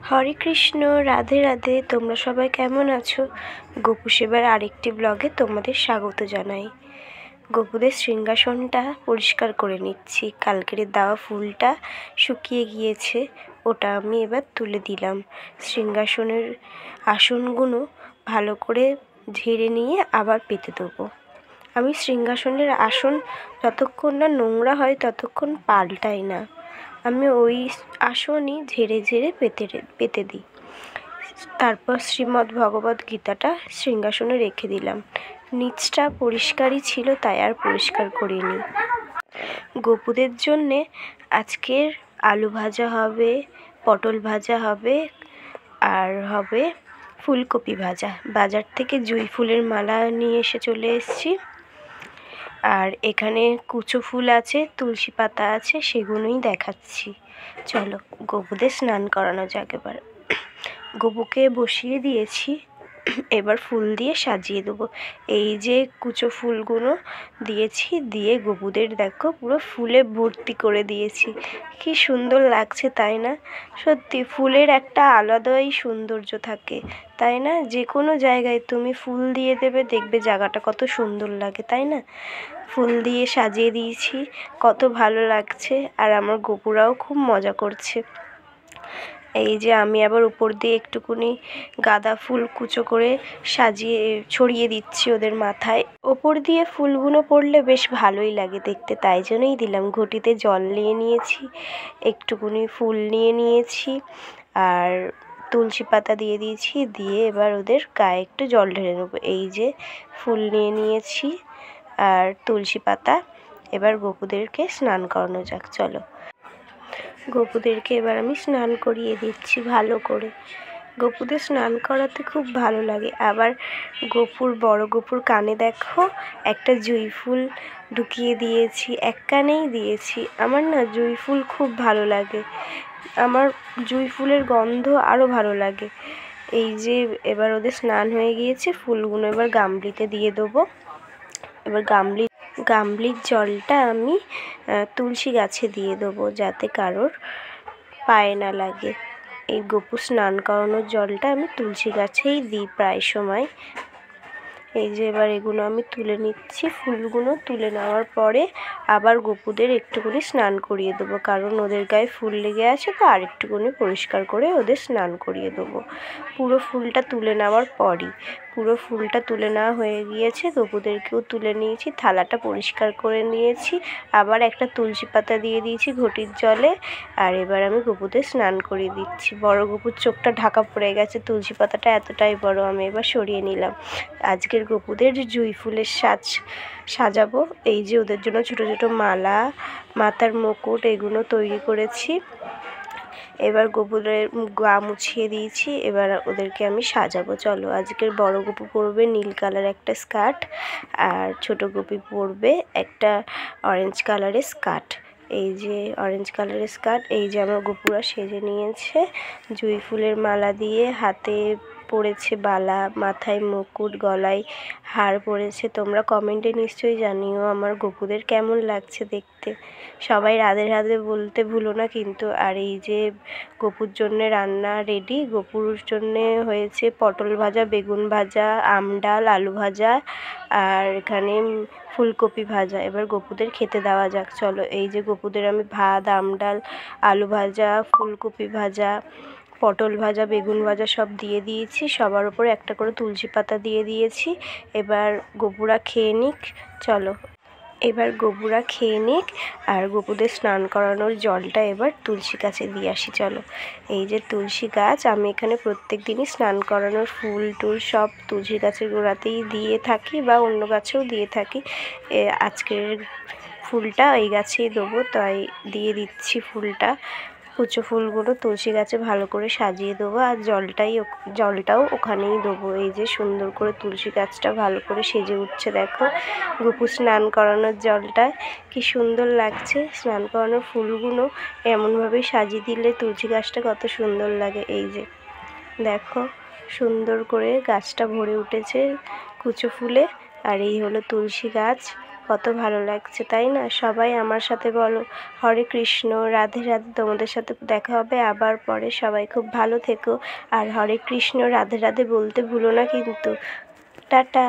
হরে কৃষ্ণ, রাধে রাধে। তোমরা সবাই কেমন আছো? গোপু সেবার আরেকটি ব্লগে তোমাদের স্বাগত জানাই। গোপুদের সিংহাসনটা পরিষ্কার করে নিচ্ছি। কালকের দেওয়া ফুলটা শুকিয়ে গিয়েছে, ওটা আমি এবার তুলে দিলাম। সিংহাসনের আসনগুলো ভালো করে ঝেড়ে নিয়ে আবার পেতে দেবো। আমি সিংহাসনের আসন যতক্ষণ না নোংরা হয় ততক্ষণ পাল্টাই না। আমি ওই আসনই ঝেড়ে ঝেড়ে পেতে দিই। তারপর শ্রীমদ্ ভগবদ্ গীতাটা সিংহাসনে রেখে দিলাম। নিচটা পরিষ্কারই ছিল, তাই আর পরিষ্কার করিনি। গোপুদের জন্যে আজকের আলু ভাজা হবে, পটল ভাজা হবে, আর হবে ফুলকপি ভাজা। বাজার থেকে জুঁই ফুলের মালা নিয়ে চলে এসেছি। আর এখানে কুচো ফুল আছে, তুলসী পাতা আছে, সেগুলোই দেখাচ্ছি। চলো গোপুদের স্নান করানো যাক। এবার গোপুকে বসিয়ে দিয়েছি, এবার ফুল দিয়ে সাজিয়ে দেবো। এই যে কুচো ফুলগুলো দিয়েছি, দিয়ে গোপুদের দেখো পুরো ফুলে ভর্তি করে দিয়েছি। কি সুন্দর লাগছে তাই না? সত্যি ফুলের একটা আলাদাই সৌন্দর্য থাকে, তাই না? যে কোনো জায়গায় তুমি ফুল দিয়ে দেবে, দেখবে জায়গাটা কত সুন্দর লাগে, তাই না? ফুল দিয়ে সাজিয়ে দিয়েছি, কত ভালো লাগছে। আর আমার গোপুরাও খুব মজা করছে। এই যে আমি আবার উপর দিয়ে একটুকুনি গাঁদা ফুল কুচো করে সাজিয়ে ছড়িয়ে দিচ্ছি ওদের মাথায়। ওপর দিয়ে ফুলগুলো পড়লে বেশ ভালোই লাগে দেখতে, তাই জন্যই দিলাম। ঘটিতে জল নিয়ে নিয়েছি, একটুকুনি ফুল নিয়ে নিয়েছি, আর তুলসী পাতা দিয়ে দিয়েছি। দিয়ে এবার ওদের গায়ে একটু জল ঢেলে নেবো। এই যে ফুল নিয়ে নিয়েছি আর তুলসী পাতা। এবার গোপুদেরকে স্নান করানো যাক। চলো গোপুদেরকে এবার আমি স্নান করিয়ে দিচ্ছি ভালো করে। গোপুদের স্নান করাতে খুব ভালো লাগে। আবার বড় গোপুর কানে দেখো একটা জুঁই ফুল ঢুকিয়ে দিয়েছি, এক কানেই দিয়েছি। আমার না জুঁই ফুল খুব ভালো লাগে, আমার জুঁই ফুলের গন্ধ আরও ভালো লাগে। এই যে এবার ওদের স্নান হয়ে গিয়েছে, ফুলগুলো এবার গামলিতে দিয়ে দেবো। এবার গামলির জলটা আমি তুলসী গাছে দিয়ে দেবো, যাতে কারোর পায়ে না লাগে। এই গোপু স্নান করানোর জলটা আমি তুলসী গাছেই দিই প্রায় সময়। এই যে এবার এগুলো আমি তুলে নিচ্ছি। ফুলগুলো তুলে নেওয়ার পরে আবার গোপুদের একটুখানি স্নান করিয়ে দেবো, কারণ ওদের গায়ে ফুল লেগে আছে, তো আর একটুখানি পরিষ্কার করে ওদের স্নান করিয়ে দেবো। পুরো ফুলটা তুলে নেওয়ার পরই, পুরো ফুলটা তুলে নেওয়া হয়ে গিয়েছে। গোপুদেরকেও তুলে নিয়েছি, থালাটা পরিষ্কার করে নিয়েছি, আবার একটা তুলসী পাতা দিয়ে দিয়েছি ঘটির জলে। আর এবার আমি গোপুদের স্নান করিয়ে দিচ্ছি। বড় গোপুর চোখটা ঢাকা পড়ে গেছে, তুলসী পাতাটা এতটাই বড়, আমি এবার সরিয়ে নিলাম। আজকের গোপুদের জুঁই ফুলের সাজাবো। এই যে ওদের জন্য ছোটো ছোটো মালা, মাথার মুকুট, এগুলো তৈরি করেছি। এবার গোপুদের গা মুছিয়ে দিয়েছি, এবার ওদেরকে আমি সাজাবো। চলো আজকের বড় গোপু পরবে নীল কালার একটা স্কার্ট, আর ছোট গোপু পরবে একটা অরেঞ্জ কালারের স্কার্ট। এই যে অরেঞ্জ কালারের স্কার্ট। এই যে আমার গোপুরা সেজে নিয়েছে, জুঁই ফুলের মালা দিয়ে, হাতে পরেছে বালা, মাথায় মুকুট, গলায় হার পরেছে। তোমরা কমেন্টে নিশ্চয়ই জানিও আমার গোপুদের কেমন লাগছে দেখতে। সবাই রাধে রাধে বলতে ভুলো না কিন্তু। আর এই যে গোপুর জন্যে রান্না রেডি। গোপুর জন্যে হয়েছে পটল ভাজা, বেগুন ভাজা, আম ডাল, আলু ভাজা, আর এখানে ফুলকপি ভাজা। এবার গোপুদের খেতে দেওয়া যাক। চলো এই যে গোপুদের আমি ভাত, আম ডাল, আলু ভাজা, ফুলকপি ভাজা, পটল ভাজা, বেগুন ভাজা সব দিয়ে দিয়েছি। সবার উপরে একটা করে তুলসী পাতা দিয়ে দিয়েছি। এবার গোপুরা খেয়ে নিক। চলো এবার গোপুরা খেয়ে নিক, আর গোপুদের স্নান করানোর জলটা এবার তুলসী গাছে দিয়ে আসি। চলো এই যে তুলসী গাছ, আমি এখানে প্রত্যেক দিনই স্নান করানোর ফুল টুল সব তুলসী গাছের গোড়াতেই দিয়ে থাকি, বা অন্য গাছেও দিয়ে থাকি। আজকের ফুলটা এই গাছেই দেবো, তাই দিয়ে দিচ্ছি ফুলটা। কুচো ফুলগুলো তুলসী গাছে ভালো করে সাজিয়ে দেবো, আর জলটাও ওখানেই দেবো। এই যে সুন্দর করে তুলসী গাছটা ভালো করে সেজে উঠছে দেখো। গোপু স্নান করানোর জলটা কি সুন্দর লাগছে। স্নান করানোর ফুলগুলো এমনভাবে সাজিয়ে দিলে তুলসী গাছটা কত সুন্দর লাগে। এই যে দেখো সুন্দর করে গাছটা ভরে উঠেছে কুচো ফুলে। আর এই হলো তুলসী গাছ, কত ভালো লাগছে তাই না? সবাই আমার সাথে বলো হরে কৃষ্ণ, রাধে রাধে। তোমাদের সাথে দেখা হবে আবার পরে। সবাই খুব ভালো থেকো আর হরে কৃষ্ণ রাধে রাধে বলতে ভুলো না কিন্তু। টাটা।